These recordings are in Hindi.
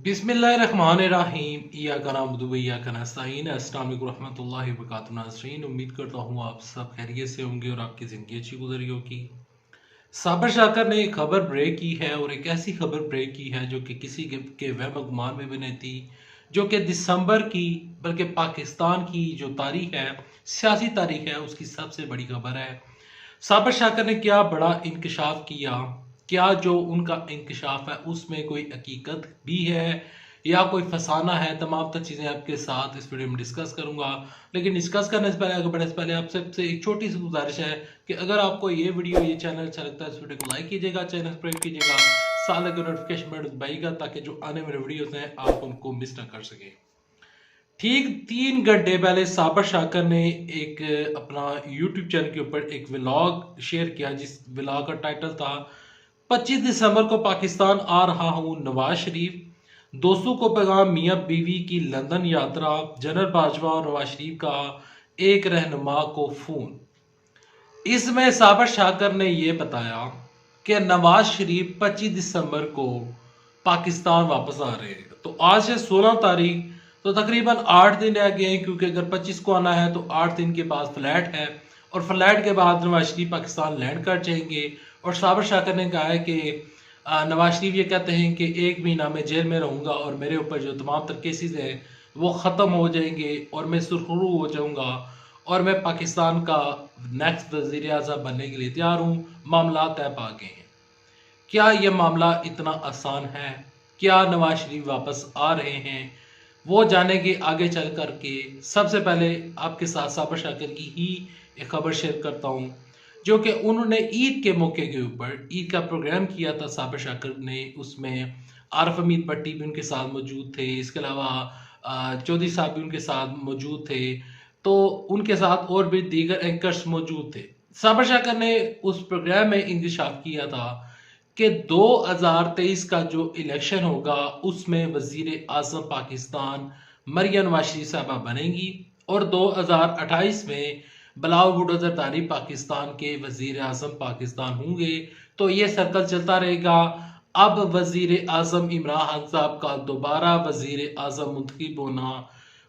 बिस्मिल्लाहिर्रहमानिर्रहीम इय्याका नअबुदु व इय्याका नस्तईन। अस्सलाम वालेकुम रहमतुल्लाहि व बरकातुहू नाज़रीन, उम्मीद करता हूँ आप सब खैरियत से होंगे और आपकी ज़िंदगी अच्छी गुजरी होगी। साबिर शाकर ने एक खबर ब्रेक की है और एक ऐसी खबर ब्रेक की है जो कि किसी के वहम गुमान में भी नहीं थी, जो कि दिसंबर की बल्कि पाकिस्तान की जो तारीख है, सियासी तारीख है, उसकी सबसे बड़ी खबर है। साबिर शाकर ने क्या बड़ा इंकशाफ किया, क्या जो उनका इंकशाफ है उसमें कोई हकीकत भी है या कोई फसाना है, तमाम तर चीज़ें आपके साथ इस वीडियो में डिस्कस करूंगा। लेकिन डिस्कस करने से पहले, आगे बढ़ने से पहले आप सबसे एक छोटी सी गुजारिश है कि अगर आपको ये वीडियो ये चैनल अच्छा लगता है, इस वीडियो को लाइक कीजिएगा, चैनल सब्सक्राइब कीजिएगा, साथ लगे नोटिफिकेशन बटन दबाइएगा ताकि जो आने वाले वीडियोस हैं आप उनको मिस ना कर सके। ठीक 3 घंटे पहले साबिर शाकर ने एक अपना यूट्यूब चैनल के ऊपर एक व्लॉग शेयर किया, जिस व्लॉग का टाइटल था 25 दिसंबर को पाकिस्तान आ रहा हूं नवाज शरीफ, दोस्तों को पैगाम मियां बीवी की लंदन यात्रा, जनरल बाजवा और नवाज शरीफ का एक रहनुमा को फोन। इसमें साबिर शाकर ने यह बताया कि नवाज शरीफ 25 दिसंबर को पाकिस्तान वापस आ रहे हैं। तो आज है 16 तारीख, तो तकरीबन 8 दिन रह गए हैं, क्योंकि अगर 25 को आना है तो 8 दिन के पास फ्लैट है और फ्लैट के बाद नवाज शरीफ पाकिस्तान लैंड कर जाएंगे। और साबिर शाकर ने कहा है कि नवाज शरीफ ये कहते हैं कि 1 महीना में जेल में रहूंगा और मेरे ऊपर जो तमाम तर केसेस हैं वो ख़त्म हो जाएंगे और मैं सुरखरू हो जाऊंगा और मैं पाकिस्तान का नेक्स्ट वज़ीर आज़म बनने के लिए तैयार हूँ। मामला तय पा गए हैं। क्या यह मामला इतना आसान है? क्या नवाज शरीफ वापस आ रहे हैं? वो जानेंगे आगे चल करके। सबसे पहले आपके साथ साबिर शाकर की ही एक खबर शेयर करता हूँ, जो कि उन्होंने ईद के मौके के ऊपर ईद का प्रोग्राम किया था साबिर शाकर ने। उसमें आरफ हमीद भट्टी भी उनके साथ मौजूद थे, इसके अलावा चौधरी साहब भी उनके साथ मौजूद थे, तो उनके साथ और भी दीगर एंकर्स मौजूद थे। साबिर शाकर ने उस प्रोग्राम में इंकशाफ किया था कि 2023 का जो इलेक्शन होगा उसमें वजीर आजम पाकिस्तान मरियम नवाज शरीफ साहबा बनेंगी और 2028 में बिलावल भुट्टो जरदारी पाकिस्तान के वजीर आजम पाकिस्तान होंगे। तो ये सर्कल चलता रहेगा। अब वजीर आजम इमरान खान साहब का दोबारा वजीर आजम मुंतखब होना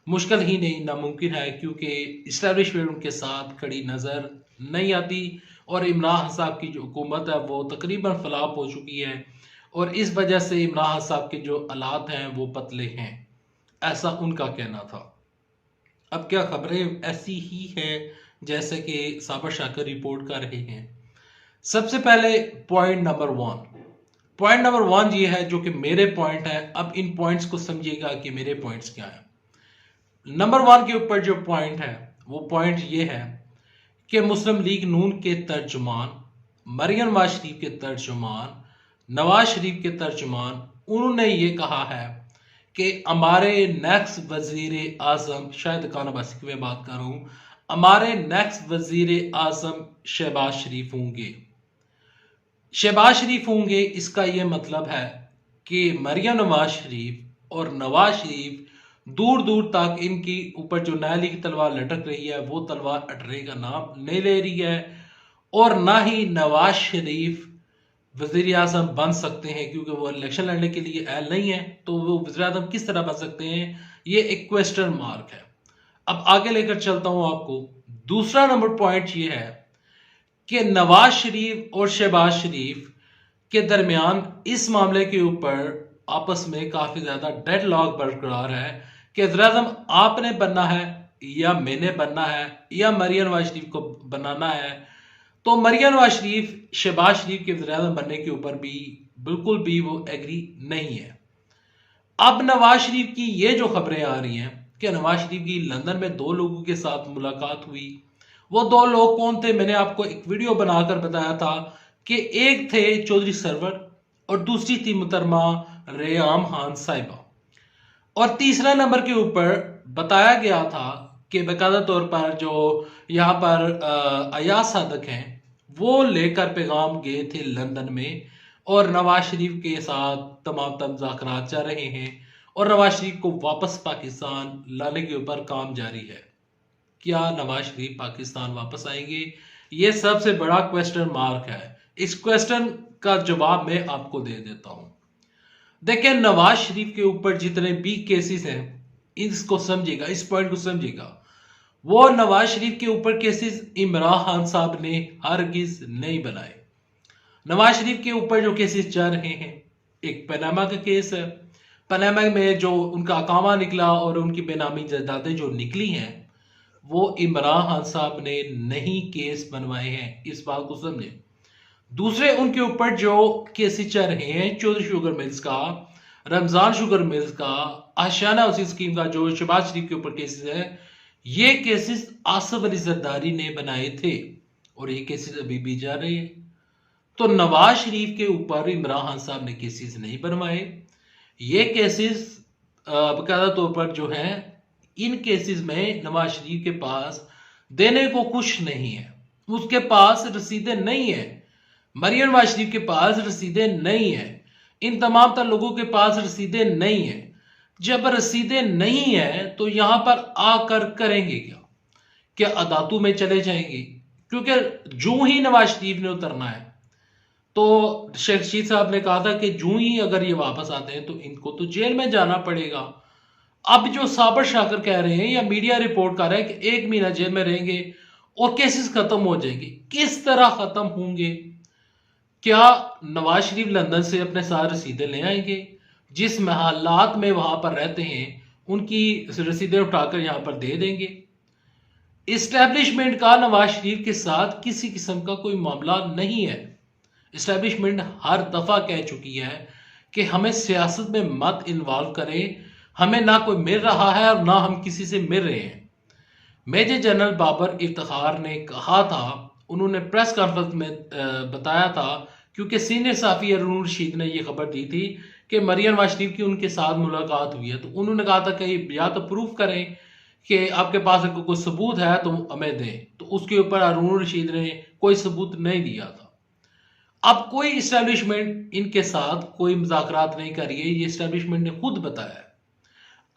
मुश्किल ही नहीं, नामुमकिन है, क्योंकि इस्टेब्लिशमेंट उनके साथ खड़ी नजर नहीं आती और इमरान खान साहब की जो हुकूमत है वो तकरीबन फ्लॉप हो चुकी है और इस वजह से इमरान खान साहब के जो हालात हैं वो पतले हैं, ऐसा उनका कहना था। अब क्या खबरें ऐसी ही हैं जैसे कि साबिर शाकर रिपोर्ट कर रहे हैं। सबसे पहले पॉइंट नंबर वन ये है जो कि मेरे पॉइंट है। अब इन पॉइंट्स को समझिएगा कि मेरे पॉइंट्स क्या हैं। नंबर वन के ऊपर जो पॉइंट है वो पॉइंट ये है कि मुस्लिम लीग नून के तर्जुमान, मरियम नवाज शरीफ के तर्जुमान, नवाज शरीफ के तर्जुमान, उन्होंने ये कहा है कि हमारे नेक्स्ट वजीर आजम, शायद कानाबासी की मैं बात कर रहा हूं, हमारे नेक्स्ट वजीर आजम शहबाज शरीफ होंगे। शहबाज शरीफ होंगे, इसका यह मतलब है कि मरियम नवाज शरीफ और नवाज शरीफ दूर दूर तक इनकी ऊपर जो न्यायालय की तलवार लटक रही है वो तलवार अटने का नाम नहीं ले रही है और ना ही नवाज शरीफ वजीर आजम बन सकते हैं, क्योंकि वो इलेक्शन लड़ने के लिए अहल नहीं है। तो वो वजीर आजम किस तरह बन सकते हैं, ये एक क्वेश्चन मार्क है। अब आगे लेकर चलता हूं आपको। दूसरा नंबर पॉइंट ये है कि नवाज शरीफ और शहबाज शरीफ के दरमियान इस मामले के ऊपर आपस में काफी ज्यादा डेडलॉक बरकरार है कि वज़ीर आज़म आपने बनना है या मैंने बनना है या मरियम नवाज शरीफ को बनाना है। तो मरियम नवाज शरीफ शहबाज शरीफ के वज़ीर आज़म बनने के ऊपर भी बिल्कुल भी वो एग्री नहीं है। अब नवाज शरीफ की ये जो खबरें आ रही हैं कि नवाज शरीफ की लंदन में 2 लोगों के साथ मुलाकात हुई, वो 2 लोग कौन थे मैंने आपको एक वीडियो बनाकर बताया था कि एक थे चौधरी सरवर और दूसरी थी मुहतरमा रेयाम खान साहिबा। और तीसरा नंबर के ऊपर बताया गया था कि बाकायदा तौर पर जो यहाँ पर अयाज सादक हैं वो लेकर पैगाम गए थे लंदन में और नवाज शरीफ के साथ तमाम मुज़ाकरात चल रहे हैं और नवाज शरीफ को वापस पाकिस्तान लाने के ऊपर काम जारी है। क्या नवाज शरीफ पाकिस्तान वापस आएंगे? ये सबसे बड़ा क्वेश्चन मार्क है। इस क्वेश्चन का जवाब मैं आपको दे देता हूं। देखिए, नवाज शरीफ के ऊपर जितने भी केसेस हैं, इसको समझेगा, इस पॉइंट को समझेगा। वो नवाज शरीफ के ऊपर केसेस इमरान खान साहब ने हरगिज नहीं बनाए। नवाज शरीफ के ऊपर जो केसेस चल रहे हैं, एक पनामा का केस है। पनामा में जो उनका अकामा निकला और उनकी बेनामी जायदादें जो निकली हैं, वो इमरान खान साहब ने नहीं केस बनवाए हैं, इस बात को समझे। दूसरे उनके ऊपर जो केसेस चल रहे हैं, चौधरी शुगर मिल्स का, रमजान शुगर मिल्स का, आशियाना हाउसिंग स्कीम का, जो शहबाज शरीफ के ऊपर केसेस है, ये केसेस आसिफ अली जरदारी ने बनाए थे और ये केसेस अभी भी जा रहे हैं। तो नवाज शरीफ के ऊपर इमरान खान साहब ने केसेस नहीं बनवाए। ये केसेस बकायदा तौर पर जो है, इन केसेस में नवाज शरीफ के पास देने को कुछ नहीं है, उसके पास रसीदें नहीं है। मरियम नवाज शरीफ के पास रसीदें नहीं है, इन तमाम तर लोगों के पास रसीदें नहीं है। जब रसीदें नहीं है तो यहां पर आकर करेंगे क्या? क्या अदालतों में चले जाएंगे? क्योंकि जो ही नवाज शरीफ ने उतरना है, तो शेख रशीद साहब ने कहा था कि जो ही अगर ये वापस आते हैं तो इनको तो जेल में जाना पड़ेगा। अब जो साबर शाकर कह रहे हैं या मीडिया रिपोर्ट कर रहा है कि 1 महीना जेल में रहेंगे और केसेस खत्म हो जाएंगे, किस तरह खत्म होंगे? क्या नवाज शरीफ लंदन से अपने सारे रसीदें ले आएंगे? जिस हालात में वहां पर रहते हैं उनकी रसीदें उठाकर यहां पर दे देंगे? इस्टेब्लिशमेंट का नवाज शरीफ के साथ किसी किस्म का कोई मामला नहीं है। इस्टेब्लिशमेंट हर दफा कह चुकी है कि हमें सियासत में मत इन्वॉल्व करें, हमें ना कोई मिल रहा है और ना हम किसी से मिल रहे हैं। मेजर जनरल बाबर इफ्तिखार ने कहा था, उन्होंने प्रेस कॉन्फ्रेंस में बताया था, क्योंकि सीनियर साफी अरुण रशीद ने यह खबर दी थी कि मरियम नवाज शरीफ की उनके साथ मुलाकात हुई है। तो उन्होंने कहा था कि या तो प्रूफ करें कि आपके पास अगर कोई सबूत है तो हमें दें। तो उसके ऊपर अरुण रशीद ने कोई सबूत नहीं दिया था। अब कोई इस्टेब्लिशमेंट इनके साथ कोई मुज़ाकरात नहीं कर रही है, ये इस्टेब्लिशमेंट ने खुद बताया।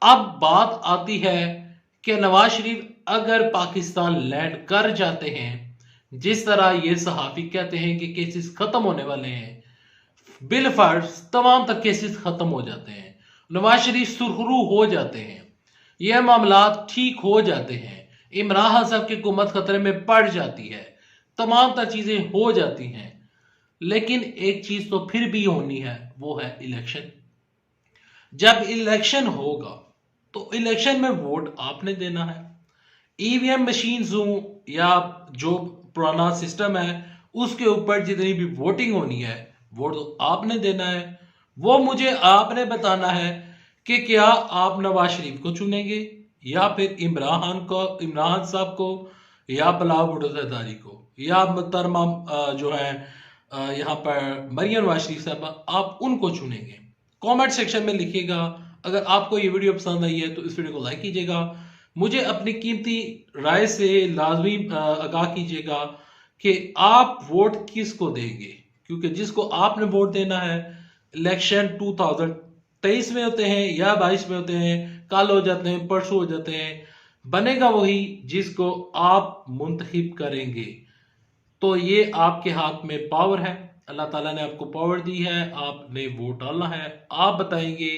अब बात आती है कि नवाज शरीफ अगर पाकिस्तान लैंड कर जाते हैं, जिस तरह ये सहाफी कहते हैं कि केसेस खत्म होने वाले हैं, बिल फर्ज तमाम तक केसेस खत्म हो जाते हैं, नवाज शरीफ सुरखरू हो जाते हैं, यह मामला ठीक हो जाते हैं, इमरान खान साहब की हुकूमत खतरे में पड़ जाती है, तमाम तर चीजें हो जाती हैं, लेकिन एक चीज तो फिर भी होनी है, वो है इलेक्शन। जब इलेक्शन होगा तो इलेक्शन में वोट आपने देना है। ईवीएम मशीन हो या जो पुराना सिस्टम है उसके ऊपर जितनी भी वोटिंग होनी है, वोट तो आपने देना है। वो मुझे आपने बताना है कि क्या आप नवाज शरीफ को चुनेंगे या फिर इमरान साहब को या बिलावल भुट्टो जरदारी को या मुहतरमा जो है यहाँ पर मरियम नवाज शरीफ साहब, आप उनको चुनेंगे? कमेंट सेक्शन में लिखिएगा। अगर आपको ये वीडियो पसंद आई है तो इस वीडियो को लाइक कीजिएगा। मुझे अपनी कीमती राय से लाजमी आगाह कीजिएगा कि आप वोट किसको देंगे, क्योंकि जिसको आपने वोट देना है, इलेक्शन 2023 में होते हैं या 22 में होते हैं, कल हो जाते हैं, परसों हो जाते हैं, बनेगा वही जिसको आप मुंतखब करेंगे। तो ये आपके हाथ में पावर है, अल्लाह ताला ने आपको पावर दी है, आपने वोट डालना है। आप बताएंगे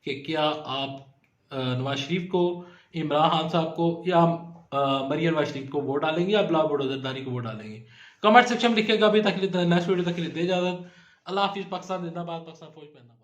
कि क्या आप नवाज शरीफ को, इमरान खान साहब को या मरियम नवाज शरीफ को वोट डालेंगे या बिलावल भुट्टो जरदारी को वोट डालेंगे? कमेंट सेक्शन में लिखिएगा। अभी तक नेक्स्ट वीडियो तक दे इजाजत। अल्लाह हाफिज। पाकिस्तान जिंदाबाद, पाकिस्तान फौज जिंदाबाद।